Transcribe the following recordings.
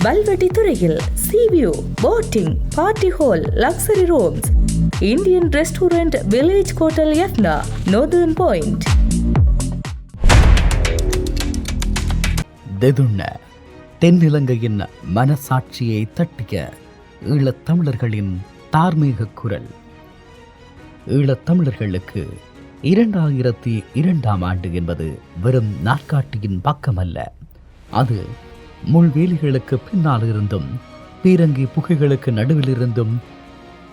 வல்வெட்டி துறையில் sea view, boating, party hall, luxury rooms, Indian restaurant, village hotel யத்னா, northern point. தெதுண்ண தென்னிலங்கையின் மனசாட்சியை தட்டிய ஈழத்தமிழர்களின் தார்மீக குரல். ஈழத்தமிழர்களுக்கு 2002 ஆண்டு என்பது வெறும் நாட்காட்டியின் பக்கமல்ல. அது முள்வேலிகளுக்கு பின்னால் இருந்தும் பீரங்கி புகைகளுக்கு நடுவில் இருந்தும்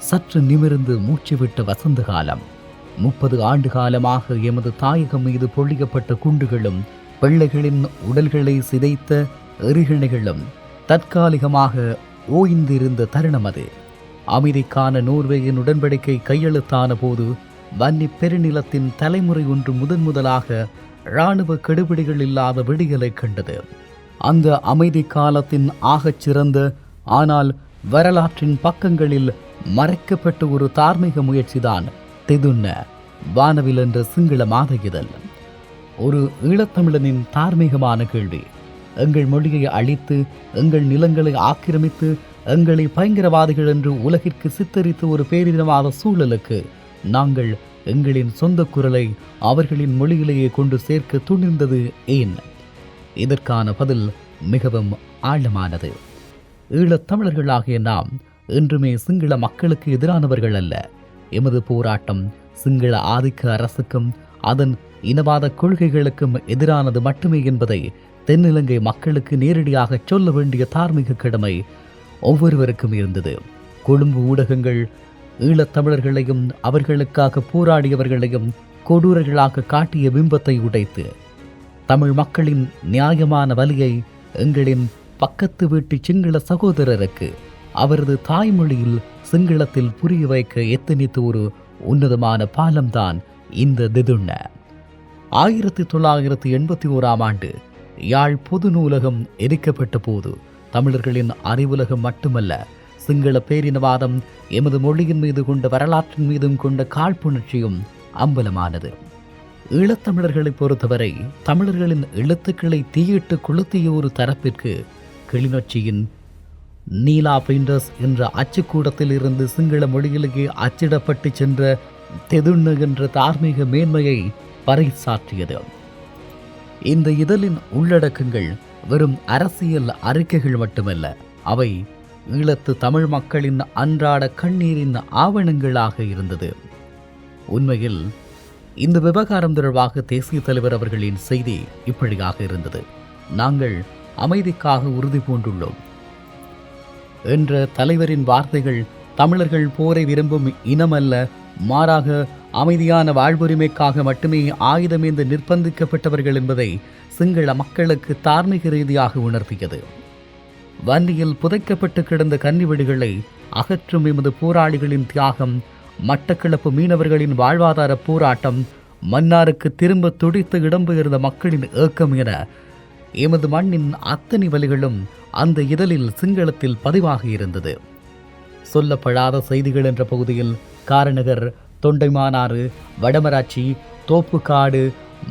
சற்று நிமிர்ந்து மூச்சுவிட்ட வசந்த காலம். 30 ஆண்டு காலமாக எமது தாயகம் மீது பொழியப்பட்ட குண்டுகளும் பிள்ளைகளின் உடல்களை சிதைத்த எரிகணைகளும் தற்காலிகமாக ஓய்ந்திருந்த தருணம் அது. அமைதிக்கான நோர்வேயின் உடன்படிக்கை கையெழுத்தான போது வன்னி பெருநிலத்தின் தலைமுறை ஒன்று முதலாக இராணுவ கெடுபிடிகள் இல்லாத விடியலை கண்டது. அந்த அமைதி காலத்தின் ஆகச் சிறந்த ஆனால் வரலாற்றின் பக்கங்களில் மறைக்கப்பட்ட ஒரு தார்மீக முயற்சிதான் தெதுண்ண வானவில் என்ற சிங்கள மாத இதழ். ஒரு ஈழத்தமிழனின் தார்மீகமான கேள்வி. எங்கள் மொழியை அழித்து, எங்கள் நிலங்களை ஆக்கிரமித்து, எங்களை பயங்கரவாதிகள் என்று உலகிற்கு சித்தரித்து ஒரு பேரினவாத சூழலுக்கு நாங்கள் எங்களின் சொந்த குரலை அவர்களின் மொழியிலேயே கொண்டு சேர்க்க துணிந்தது ஏன்? இதற்கான பதில் மிகவும் ஆழமானது. ஈழத்தமிழர்களாகிய நாம் என்றுமே சிங்கள மக்களுக்கு எதிரானவர்கள் அல்ல. எமது போராட்டம் சிங்கள ஆதிக்க அரசுக்கும் அதன் இனவாத கொள்கைகளுக்கும் எதிரானது மட்டுமே என்பதை தென்னிலங்கை மக்களுக்கு நேரடியாக சொல்ல வேண்டிய தார்மீக கடமை ஒவ்வொருவருக்கும் இருந்தது. கொழும்பு ஊடகங்கள் ஈழத்தமிழர்களையும் அவர்களுக்காக போராடியவர்களையும் கொடூரர்களாக காட்டிய பிம்பத்தை உடைத்து தமிழ் மக்களின் நியாயமான வலியை எங்களின் பக்கத்து வீட்டு சிங்கள சகோதரருக்கு அவரது தாய்மொழியில் சிங்களத்தில் புரிய வைக்க எத்தனித்த ஒரு உன்னதமான பாலம்தான் இந்த தெதுண்ண. 1981 ஆண்டு யாழ் பொது நூலகம் எரிக்கப்பட்ட போது தமிழர்களின் அறிவுலகம் மட்டுமல்ல, சிங்கள பேரினவாதம் எமது மொழியின் மீது கொண்ட வரலாற்றின் மீதும் கொண்ட காழ்ப்புணர்ச்சியும் அம்பலமானது. ஈழத்தமிழர்களை பொறுத்தவரை தமிழர்களின் எழுத்துக்களை தீயிட்டு கொளுத்திய ஒரு தரப்பிற்கு கிளிநொச்சியின் நீலா பெயிண்டர்ஸ் என்ற அச்சுக்கூடத்தில் இருந்து சிங்கள மொழியிலேயே அச்சிடப்பட்டு சென்ற தெதுண்ண என்ற தார்மீக மேன்மையை பறைசாற்றியது. இந்த இதழின் உள்ளடக்கங்கள் வெறும் அரசியல் அறிக்கைகள் மட்டுமல்ல, அவை ஈழத்து தமிழ் மக்களின் அன்றாட கண்ணீரின் ஆவணங்களாக இருந்தது. உண்மையில் இந்த விவகாரம் தொடர்பாக தேசிய தலைவர் அவர்களின் செய்தி இப்படியாக இருந்தது: நாங்கள் அமைதிக்காக உறுதி பூண்டுள்ளோம் என்ற தலைவரின் வார்த்தைகள் தமிழர்கள் போரை விரும்பும் இனமல்ல, மாறாக அமைதியான வாழ்வுரிமைக்காக மட்டுமே ஆயுதமேந்து நிர்பந்திக்கப்பட்டவர்கள் என்பதை சிங்கள மக்களுக்கு தார்மீக ரீதியாக உணர்த்தியது. வன்னியில் புதைக்கப்பட்டு கிடந்த கன்னிவெடிகளை அகற்றும் எமது போராளிகளின் தியாகம், மட்டக்களப்பு மீனவர்களின் வாழ்வாதார போராட்டம், மன்னாருக்கு திரும்ப துடித்து இடம்பெயர்ந்த மக்களின் ஏக்கம் என எமது மண்ணின் அத்தனை வழிகளும் அந்த இதழில் சிங்களத்தில் பதிவாகி இருந்தது. சொல்லப்படாத செய்திகள் என்ற பகுதியில் காரநகர், தொண்டைமானாறு, வடமராட்சி, தோப்புக்காடு,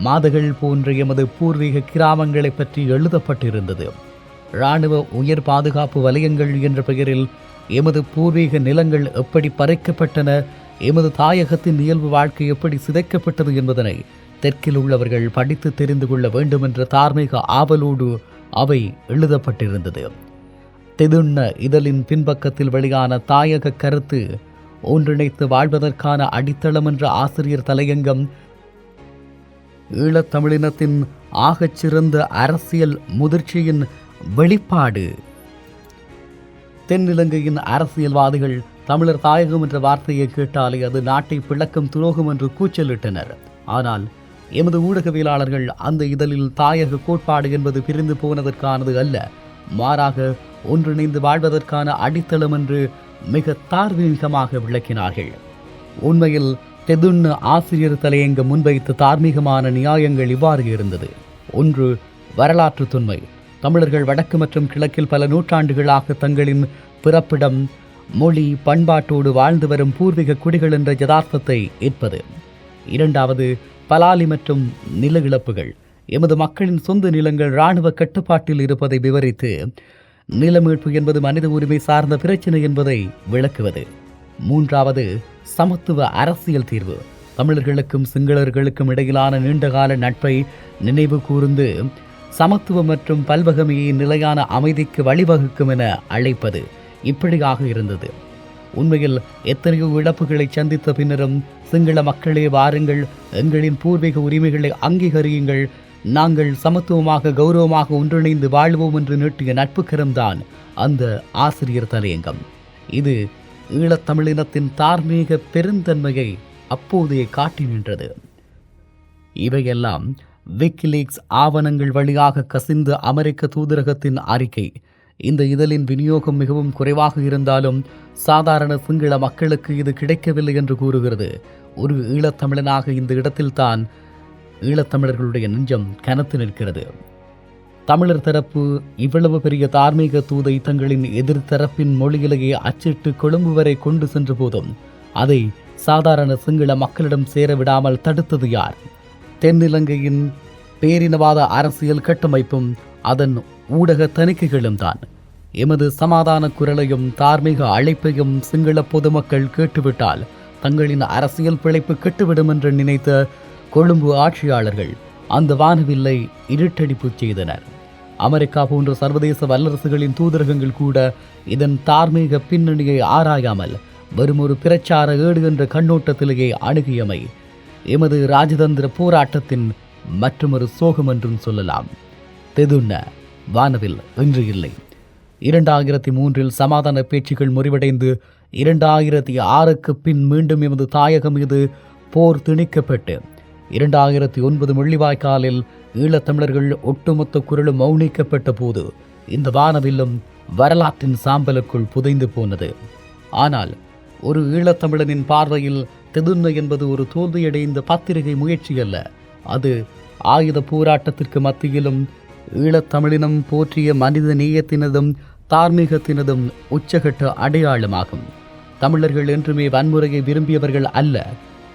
மாதகள் போன்ற எமது பூர்வீக கிராமங்களை பற்றி எழுதப்பட்டிருந்தது. இராணுவ உயர் பாதுகாப்பு வலயங்கள் என்ற பெயரில் எமது பூர்வீக நிலங்கள் எப்படி பறிக்கப்பட்டன, எமது தாயகத்தின் இயல்பு வாழ்க்கை எப்படி சிதைக்கப்பட்டது என்பதனை தெற்கில் உள்ளவர்கள் படித்து தெரிந்து கொள்ள வேண்டும் என்ற தார்மீக ஆவலோடு அவை எழுதப்பட்டிருந்தது. தெதுண்ண இதழின் பின்பக்கத்தில் வெளியான தாயக கருத்து ஒன்றிணைத்து வாழ்வதற்கான அடித்தளம் என்ற ஆசிரியர் தலையங்கம் ஈழத்தமிழினத்தின் ஆகச்சிறந்த அரசியல் முதிர்ச்சியின் வெளிப்பாடு. தென்னிலங்கையின் அரசியல்வாதிகள் தமிழர் தாயகம் என்ற வார்த்தையை கேட்டாலே அது நாட்டை பிளக்கும் துரோகம் என்று கூச்சலிட்டனர். ஆனால் எமது ஊடகவியலாளர்கள் அந்த இதழில் தாயக கோட்பாடு என்பது பிரிந்து போனதற்கானது அல்ல, மாறாக ஒன்றிணைந்து வாழ்வதற்கான அடித்தளம் என்று மிக தார்மீகமாக விளக்கினார்கள். உண்மையில் தெதுண்ண ஆசிரியர் தலையங்கம் முன்வைத்த தார்மீகமான நியாயங்கள் இவ்வாறு இருந்தது. 1. வரலாற்று தொன்மை. தமிழர்கள் வடக்கு மற்றும் கிழக்கில் பல நூற்றாண்டுகளாக தங்களின் பிறப்பிடம், மொழி, பண்பாட்டோடு வாழ்ந்து வரும் பூர்வீக குடிகள் என்ற யதார்த்தத்தை ஏற்பது. 2. பலாலி மற்றும் நில இழப்புகள். எமது மக்களின் சொந்த நிலங்கள் இராணுவ கட்டுப்பாட்டில் இருப்பதை விவரித்து நிலமீட்பு என்பது மனித உரிமை சார்ந்த பிரச்சினை என்பதை விளக்குவது. 3வது சமத்துவ அரசியல் தீர்வு. தமிழர்களுக்கும் சிங்களர்களுக்கும் இடையிலான நீண்டகால நட்பை நினைவு கூர்ந்து சமத்துவம் மற்றும் பல்வகமையை நிலையான அமைதிக்கு வழிவகுக்கும் என அழைப்பது இப்படியாக இருந்தது. உண்மையில் எத்தனையோ இழப்புகளை சந்தித்த பின்னரும் சிங்கள மக்களே வாருங்கள், எங்களின் பூர்வீக உரிமைகளை அங்கீகரியுங்கள், நாங்கள் சமத்துவமாக கௌரவமாக ஒன்றிணைந்து வாழ்வோம் என்று நீட்டிய நட்பு கரம்தான் அந்த ஆசிரியர் தலையங்கம். இது ஈழத்தமிழினத்தின் தார்மீக பெருந்தன்மையை அப்போதே காட்டி நின்றது. இவையெல்லாம் விக்கிலீக்ஸ் ஆவணங்கள் வழியாக கசிந்த அமெரிக்க தூதரகத்தின் அறிக்கை. இந்த இதழின் விநியோகம் மிகவும் குறைவாக இருந்தாலும் சாதாரண சிங்கள மக்களுக்கு இது கிடைக்கவில்லை என்று கூறுகிறது. ஒரு ஈழத்தமிழனாக இந்த இடத்தில்தான் ஈழத்தமிழர்களுடைய நெஞ்சம் கனத்து நிற்கிறது. தமிழர் தரப்பு இவ்வளவு பெரிய தார்மீக தூதை தங்களின் எதிர்த்தரப்பின் மொழியிலேயே அச்சிட்டு கொழும்பு வரை கொண்டு சென்ற போதும் அதை சாதாரண சிங்கள மக்களிடம் சேர விடாமல் தடுத்தது யார்? தென்னிலங்கையின் பேரினவாத அரசியல் கட்டமைப்பும் அதன் ஊடக தணிக்கைகளும் தான். எமது சமாதான குரலையும் தார்மீக அழைப்பையும் சிங்கள பொதுமக்கள் கேட்டுவிட்டால் தங்களின் அரசியல் பிழைப்பு கெட்டுவிடும் என்று நினைத்த கொழும்பு ஆட்சியாளர்கள் அந்த வானவில்லை இருட்டடிப்பு செய்தனர். அமெரிக்கா போன்ற சர்வதேச வல்லரசுகளின் தூதரகங்கள் கூட இதன் தார்மீக பின்னணியை ஆராயாமல் வெறும் ஒரு பிரச்சார ஏடு என்ற கண்ணோட்டத்திலேயே அணுகியமை எமது ராஜதந்திர போராட்டத்தின் மற்றொரு சோகம் என்றும் சொல்லலாம். தெதுன்ன வானவில் இன்று இல்லை. 2003 சமாதான பேச்சுக்கள் முறிவடைந்து 2006 பின் மீண்டும் எமது தாயகம் மீது போர் திணிக்கப்பட்டு 2009 முள்ளிவாய்க்காலில் ஈழத்தமிழர்கள் ஒட்டுமொத்த குரலும் மௌனிக்கப்பட்ட போது இந்த வானவில்லும் வரலாற்றின் சாம்பலுக்குள் புதைந்து போனது. ஆனால் ஒரு ஈழத்தமிழனின் பார்வையில் தெதுன்ன என்பது ஒரு தோல்வியடைந்த பத்திரிகை முயற்சி அல்ல. அது ஆயுத போராட்டத்திற்கு மத்தியிலும் ஈழத்தமிழினம் போற்றிய மனித நேயத்தினதும் தார்மீகத்தினதும் உச்சகட்ட அடையாளமாகும். தமிழர்கள் என்றுமே வன்முறையை விரும்பியவர்கள் அல்ல.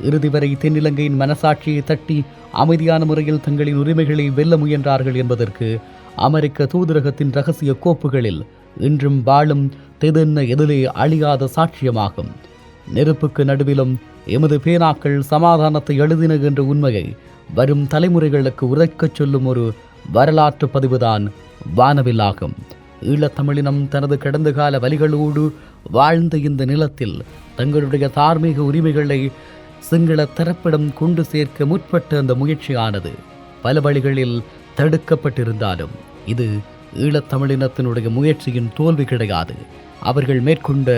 இறுதி வரை தென்னிலங்கையின் மனசாட்சியை தட்டி அமைதியான முறையில் தங்களின் உரிமைகளை வெல்ல முயன்றார்கள் என்பதற்கு அமெரிக்க தூதரகத்தின் இரகசிய கோப்புகளில் இன்றும் வாழும் தெதுன்ன எதிலே அழியாத சாட்சியமாகும். நெருப்புக்கு நடுவிலும் எமது பேனாக்கள் சமாதானத்தை எழுதின என்ற உண்மையை வரும் தலைமுறைகளுக்கு உரைக்கச் சொல்லும் ஒரு வரலாற்று பதிவுதான் வானவில்லாகும். ஈழத்தமிழினம் தனது கடந்த கால வலிகளோடு வாழ்ந்த இந்த நிலத்தில் தங்களுடைய தார்மீக உரிமைகளை சிங்கள தரப்பிடம் கொண்டு சேர்க்க முற்பட்ட அந்த முயற்சியானது பல வழிகளில் தடுக்கப்பட்டிருந்தாலும் இது ஈழத்தமிழினத்தினுடைய முயற்சியின் தோல்வி கிடையாது. அவர்கள் மேற்கொண்ட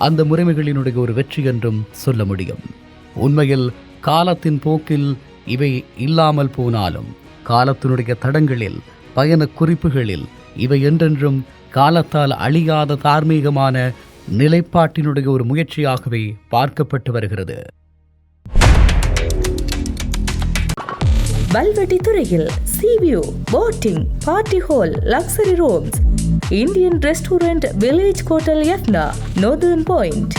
அந்த முறைமைகளினுடைய ஒரு வெற்றி என்றும் சொல்ல முடியும். உண்மையில் காலத்தின் போக்கில் இவை இல்லாமல் போனாலும் காலத்தினுடைய தடங்களில் பயண குறிப்புகளில் இவை என்றென்றும் காலத்தால் அழியாத தார்மீகமான நிலைப்பாட்டினுடைய ஒரு முயற்சியாகவே பார்க்கப்பட்டு வருகிறது. வல்வெட்டி துறையில் sea view, boating, party hall, luxury rooms, Indian restaurant, village hotel Jaffna, northern point.